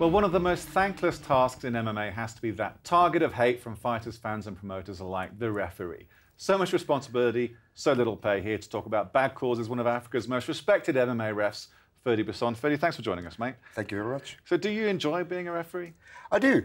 Well, one of the most thankless tasks in MMA has to be that target of hate from fighters, fans and promoters alike, the referee. So much responsibility, so little pay. Here to talk about bad calls is one of Africa's most respected MMA refs, Ferdi Basson. Ferdi, thanks for joining us, mate. Thank you very much. So do you enjoy being a referee? I do.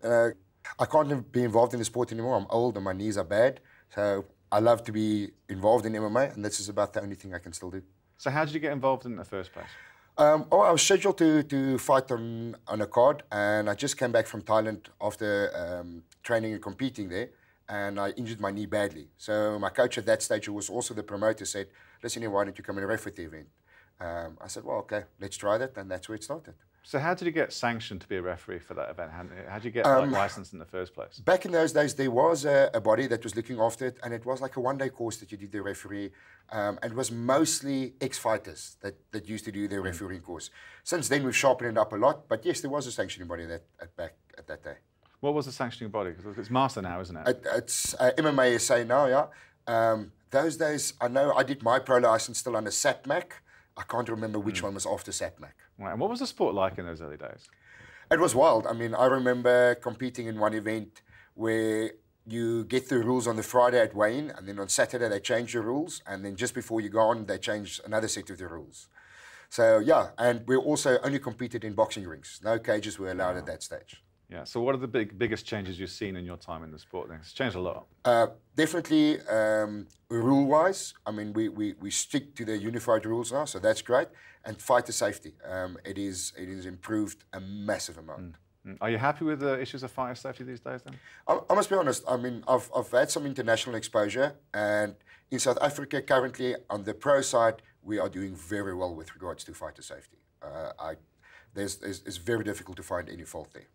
I can't be involved in the sport anymore. I'm old and my knees are bad. So I love to be involved in MMA, and this is about the only thing I can still do. So how did you get involved in the first place? I was scheduled to fight on a card, and I just came back from Thailand after training and competing there, and I injured my knee badly. So my coach at that stage, who was also the promoter, said, listen, why don't you come and ref at the event? I said, well, okay, let's try that, and that's where it started. So how did you get sanctioned to be a referee for that event? How did you get licensed in the first place? Back in those days, there was a body that was looking after it, and it was like a one-day course that you did the referee, and it was mostly ex-fighters that used to do the refereeing course. Since then, we've sharpened it up a lot, but yes, there was a sanctioning body back at that day. What was the sanctioning body? Because it's MMASA now, isn't it? It's MMASA now, yeah. Those days, I know I did my pro license still under SATMAC. I can't remember which one was after SATMAC. Right. And what was the sport like in those early days? It was wild. I mean, I remember competing in one event where you get the rules on the Friday at weigh-in, and then on Saturday they change the rules, and then just before you go on, they change another set of the rules. So, yeah, and we also only competed in boxing rings. No cages were allowed at that stage. Yeah, so what are the biggest changes you've seen in your time in the sport then? It's changed a lot. Definitely rule-wise, I mean, we stick to the unified rules now, so that's great. And fighter safety, it is improved a massive amount. Are you happy with the issues of fighter safety these days then? I must be honest, I mean, I've had some international exposure, and in South Africa currently, on the pro side, we are doing very well with regards to fighter safety. It's very difficult to find any fault there.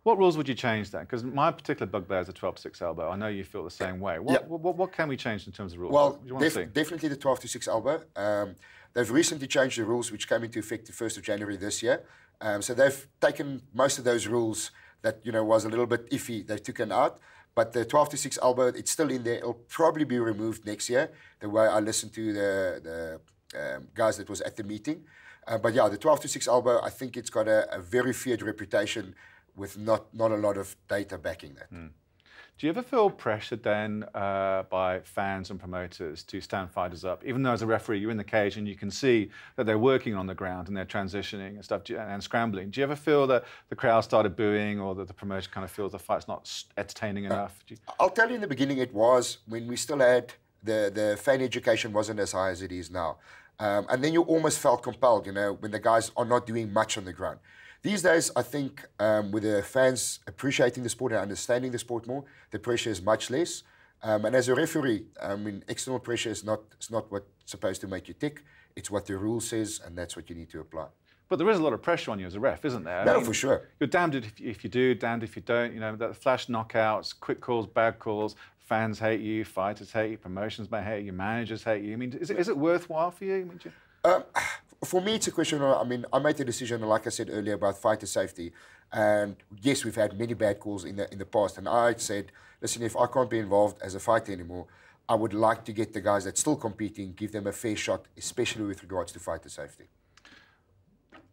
What rules would you change then? Because my particular bugbear is the 12-6 elbow. I know you feel the same way. What can we change in terms of rules? Well, definitely the 12-6 elbow. They've recently changed the rules, which came into effect the 1st of January this year. So they've taken most of those rules that was a little bit iffy. They've taken out. But the 12-6 elbow, it's still in there. It'll probably be removed next year, the way I listened to the guys that was at the meeting. But yeah, the 12-6 elbow, I think it's got a very feared reputation with not a lot of data backing that. Do you ever feel pressured then by fans and promoters to stand fighters up? Even though as a referee, you're in the cage and you can see that they're working on the ground and they're transitioning and stuff and scrambling. Do you ever feel that the crowd started booing or that the promoter kind of feels the fight's not entertaining enough? I'll tell you in the beginning it was, when we still had the fan education wasn't as high as it is now. And then you almost felt compelled, when the guys are not doing much on the ground. These days, I think with the fans appreciating the sport and understanding the sport more, the pressure is much less. And as a referee, I mean, external pressure is not what's supposed to make you tick. It's what the rule says, and that's what you need to apply. But there is a lot of pressure on you as a ref, isn't there? No, for sure. You're damned if you do, damned if you don't. That flash knockouts, quick calls, bad calls. Fans hate you, fighters hate you, promotions may hate you, managers hate you. I mean, is it worthwhile for you? For me, it's a question of, I mean, I made the decision, like I said earlier, about fighter safety. And yes, we've had many bad calls in the past. And I said, listen, if I can't be involved as a fighter anymore, I would like to get the guys that's still competing, give them a fair shot, especially with regards to fighter safety.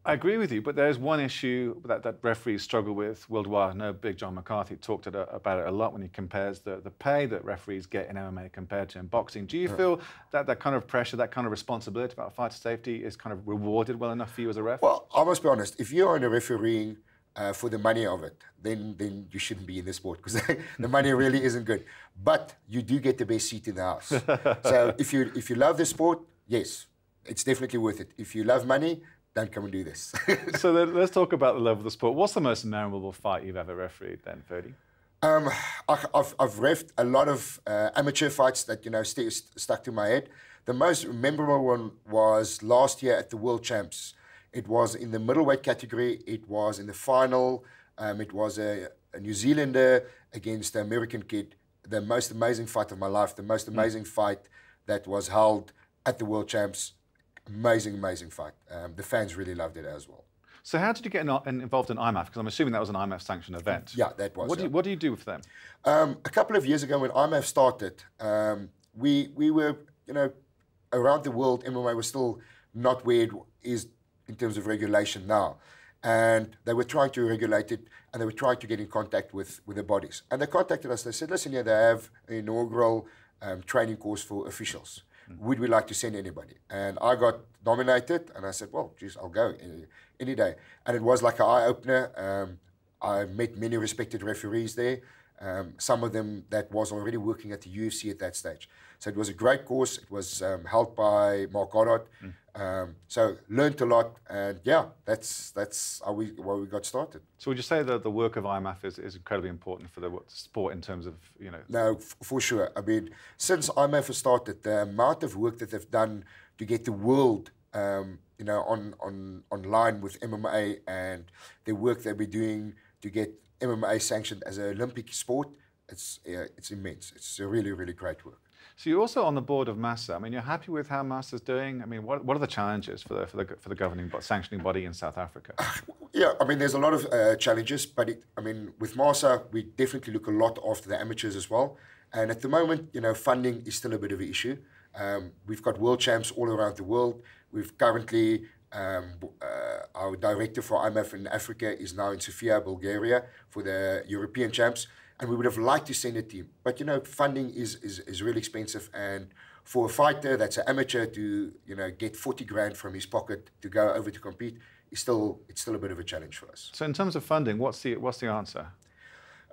I agree with you, but there's one issue that referees struggle with worldwide. I know Big John McCarthy talked about it a lot when he compares the pay that referees get in MMA compared to in boxing. Do you feel that kind of pressure, that kind of responsibility about fighter safety is kind of rewarded well enough for you as a ref? Well, I must be honest, if you're in a refereeing for the money of it, then you shouldn't be in the sport, because the money really isn't good. But you do get the best seat in the house. So if you love the sport, yes, it's definitely worth it. If you love money, don't come and do this. So then let's talk about the level of the sport. What's the most memorable fight you've ever refereed then, Ferdi? I've reffed a lot of amateur fights that stuck to my head. The most memorable one was last year at the World Champs. It was in the middleweight category. It was in the final. It was a New Zealander against an American kid. The most amazing fight of my life. The most amazing fight that was held at the World Champs. Amazing, amazing fight. The fans really loved it as well. So how did you get involved in IMMAF? Because I'm assuming that was an IMMAF sanctioned event. Yeah, that was. What do you do with them? A couple of years ago when IMMAF started, we were, around the world, MMA was still not where it is in terms of regulation now. and they were trying to regulate it, and they were trying to get in contact with the bodies. And they contacted us. They said, listen here, they have an inaugural training course for officials. Would we like to send anybody? And I got nominated, and I said, well, geez, I'll go any day. And it was like an eye-opener. I met many respected referees there, some of them that was already working at the UFC at that stage. So it was a great course. It was held by Mark Goddard. So learned a lot, and yeah, that's how we got started. So would you say that the work of IMMAF is incredibly important for the sport in terms of, you know? No, for sure. I mean, since IMMAF has started, the amount of work that they've done to get the world, you know, online with MMA, and the work that we're doing to get MMA sanctioned as an Olympic sport, it's immense. It's a really, really great work. So you're also on the board of MMASA. I mean, you're happy with how MMASA's doing? I mean, what are the challenges for the governing sanctioning body in South Africa? Yeah, I mean, there's a lot of challenges, but I mean, with MMASA, we definitely look a lot after the amateurs as well. And at the moment, you know, funding is still a bit of an issue. We've got world champs all around the world. We've currently our director for IMMAF in Africa is now in Sofia, Bulgaria, for the European champs. And we would have liked to send a team. But, you know, funding is really expensive. And for a fighter that's an amateur to, you know, get 40 grand from his pocket to go over to compete, it's still a bit of a challenge for us. So in terms of funding, what's the answer?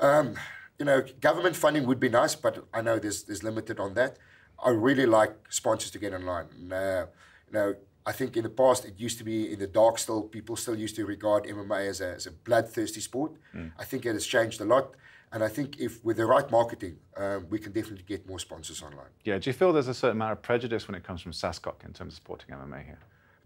You know, government funding would be nice, but I know there's limited on that. I really like sponsors to get online. You know, I think in the past it used to be in the dark still. People still used to regard MMA as a bloodthirsty sport. I think it has changed a lot. And I think if with the right marketing, we can definitely get more sponsors online. Yeah, do you feel there's a certain amount of prejudice when it comes from SASCOC in terms of supporting MMA here?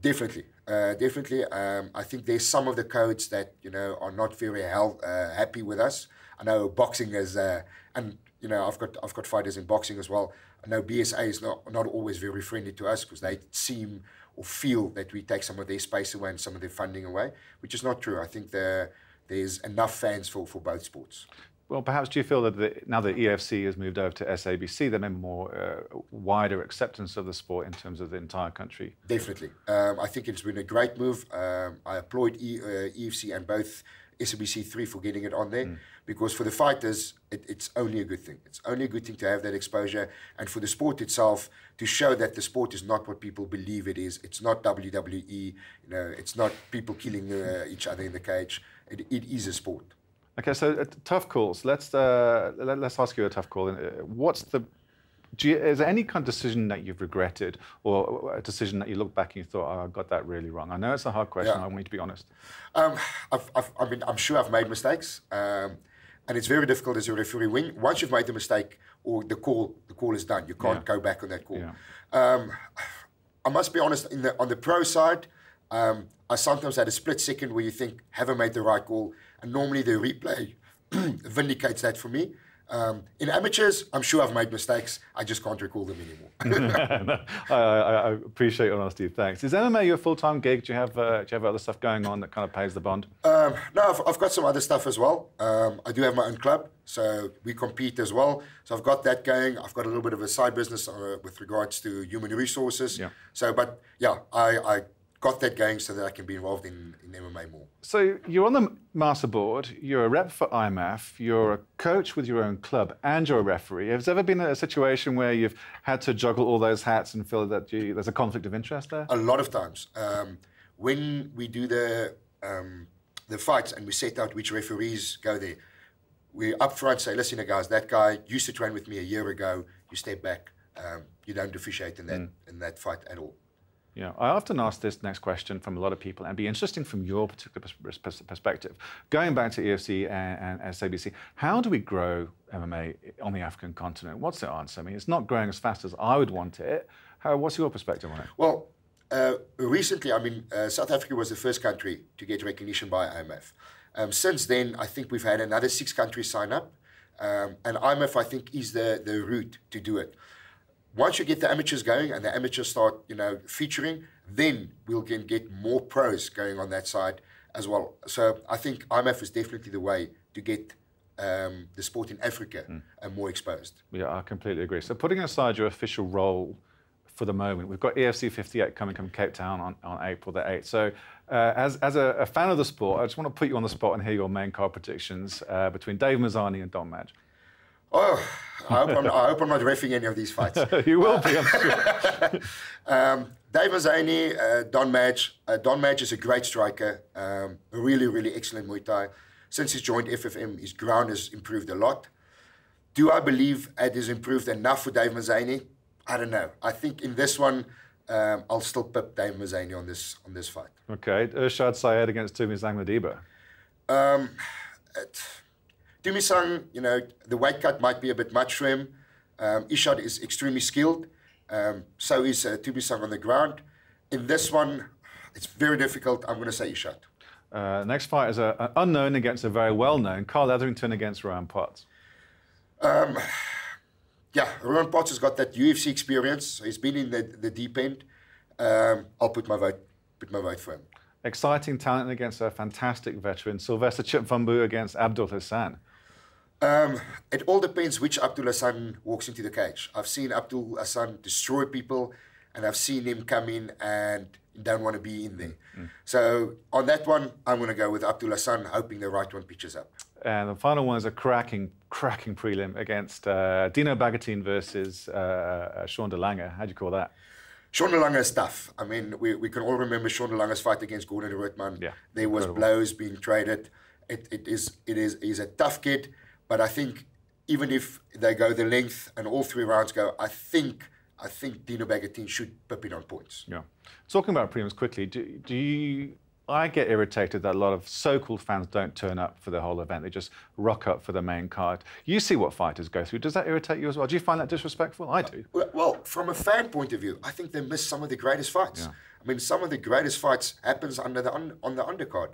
Definitely, definitely. I think there's some of the codes that, you know, are not very happy with us. I know boxing is, and you know, I've got fighters in boxing as well. I know BSA is not always very friendly to us because they seem or feel that we take some of their space away and some of their funding away, which is not true. I think there's enough fans for both sports. Well, perhaps do you feel that now that EFC has moved over to SABC, there may be more wider acceptance of the sport in terms of the entire country? Definitely. I think it's been a great move. I applaud EFC and both SABC3 for getting it on there, because for the fighters, it's only a good thing. It's only a good thing to have that exposure, and for the sport itself to show that the sport is not what people believe it is. It's not WWE. You know, it's not people killing each other in the cage. It is a sport. Okay, so tough calls. Let's ask you a tough call. Is there any kind of decision that you've regretted, or a decision that you look back and you thought, oh, I got that really wrong? I know it's a hard question. Yeah. I want you to be honest. I mean, I'm sure I've made mistakes, and it's very difficult as a referee. Once you've made the mistake or the call is done. You can't go back on that call. Yeah. I must be honest. On the pro side, I sometimes had a split second where you think, have I made the right call? And normally the replay vindicates that for me. In amateurs, I'm sure I've made mistakes. I just can't recall them anymore. I appreciate your honesty. Thanks. Is MMA your full-time gig? Do you have other stuff going on that kind of pays the bond? No, I've got some other stuff as well. I do have my own club, so we compete as well. So I've got that going. I've got a little bit of a side business with regards to human resources. Yeah. So, but yeah, I got that going so that I can be involved in MMA more. So you're on the MMASA board, you're a rep for IMMAF, you're a coach with your own club, and you're a referee. Has there ever been a situation where you've had to juggle all those hats and feel that there's a conflict of interest there? A lot of times. When we do the fights and we set out which referees go there, we up front say, listen guys, that guy used to train with me a year ago, you step back, you don't officiate in that fight at all. Yeah, I often ask this next question from a lot of people, and it'd be interesting from your particular perspective. Going back to EFC and SABC, how do we grow MMA on the African continent? What's the answer? I mean, it's not growing as fast as I would want it. What's your perspective on it? Well, recently, I mean, South Africa was the first country to get recognition by IMMAF. Since then, I think we've had another 6 countries sign up, and IMMAF, I think, is the route to do it. Once you get the amateurs going and the amateurs start, you know, featuring, then we'll get more pros going on that side as well. So I think IMMAF is definitely the way to get the sport in Africa more exposed. Yeah, I completely agree. So putting aside your official role for the moment. We've got EFC 58 coming from Cape Town on April the 8th. So as a fan of the sport, I just want to put you on the spot and hear your main card predictions between Dave Mazzani and Don Madge. Oh, I hope I'm not reffing any of these fights. You will be, I'm sure. Dave Mazzani, Don Madge. Don Madge is a great striker, really, really excellent Muay Thai. Since he's joined FFM, his ground has improved a lot. Do I believe it has improved enough for Dave Mazzani? I don't know. I think in this one, I'll still pip Dave Mazzani on this fight. Okay, Urshad Syed against Tumisang Madiba. Tumisang, you know, the weight cut might be a bit much for him. Ishad is extremely skilled. So is Tumisang on the ground. In this one, it's very difficult. I'm going to say Ishad. Next fight is an unknown against a very well-known, Carl Etherington against Rowan Potts. Yeah, Rowan Potts has got that UFC experience. So he's been in the deep end. I'll put my vote for him. Exciting talent against a fantastic veteran, Sylvester Chipvambu against Abdul Hassan. It all depends which Abdul Hassan walks into the cage. I've seen Abdul Hassan destroy people, and I've seen him come in and don't want to be in there. So on that one, I'm going to go with Abdul Hassan, hoping the right one pitches up. And the final one is a cracking prelim against Dino Bagatine versus Sean de Lange. How do you call that? Sean de Lange is tough. I mean, we can all remember Sean de Lange's fight against Gordon de Roetman. Yeah, there was blows being traded. He's a tough kid, but I think even if they go the length and all 3 rounds go, I think Dino Bagatine should pip in on points. Yeah. Talking about prelims quickly, I get irritated that a lot of so-called fans don't turn up for the whole event. They just rock up for the main card. You see what fighters go through. Does that irritate you as well? Do you find that disrespectful? I do. Well, from a fan point of view, I think they miss some of the greatest fights. Yeah. I mean, some of the greatest fights happens on the undercard.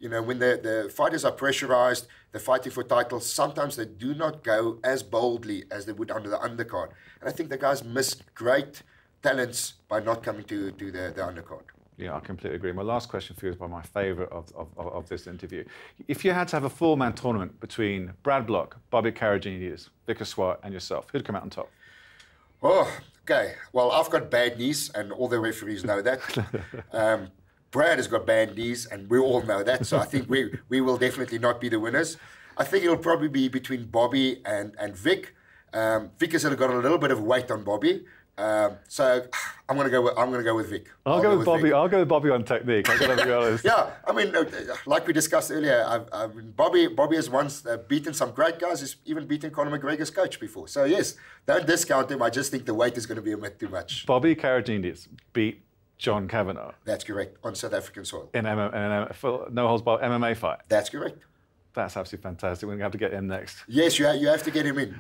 You know, when the fighters are pressurized, they're fighting for titles, sometimes they do not go as boldly as they would under the undercard. And I think the guys miss great talents by not coming to the undercard. Yeah, I completely agree. My last question for you is by my favourite of this interview. If you had to have a 4-man tournament between Brad Block, Bobby Caraginides, Vicker Swart and yourself, who'd come out on top? Oh, okay. Well, I've got bad knees, and all the referees know that. Brad has got bad knees, and we all know that. So I think we will definitely not be the winners. I think it'll probably be between Bobby and Vic. Vic has got a little bit of weight on Bobby. So I'm going to go with Vic. I'll go with Bobby. I'll go with Bobby on technique. I'm going to be honest. Yeah, I mean, like we discussed earlier, Bobby has once beaten some great guys. He's even beaten Conor McGregor's coach before. So yes, don't discount him. I just think the weight is going to be a bit too much. Bobby Caraginides beat John Kavanagh. That's correct, on South African soil. In no holds barred MMA fight. That's correct. That's absolutely fantastic. We're going to have to get him next. Yes, you have to get him in.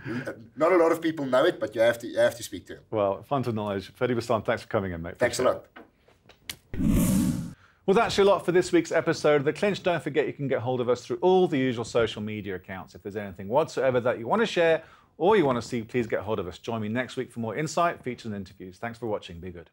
Not a lot of people know it, but you have to speak to him. Well, fun to knowledge. Ferdi Basson, thanks for coming in, mate. Thanks a lot. Well, that's your lot for this week's episode of The Clinch. Don't forget you can get hold of us through all the usual social media accounts. If there's anything whatsoever that you want to share or you want to see, please get hold of us. Join me next week for more insight, features and interviews. Thanks for watching. Be good.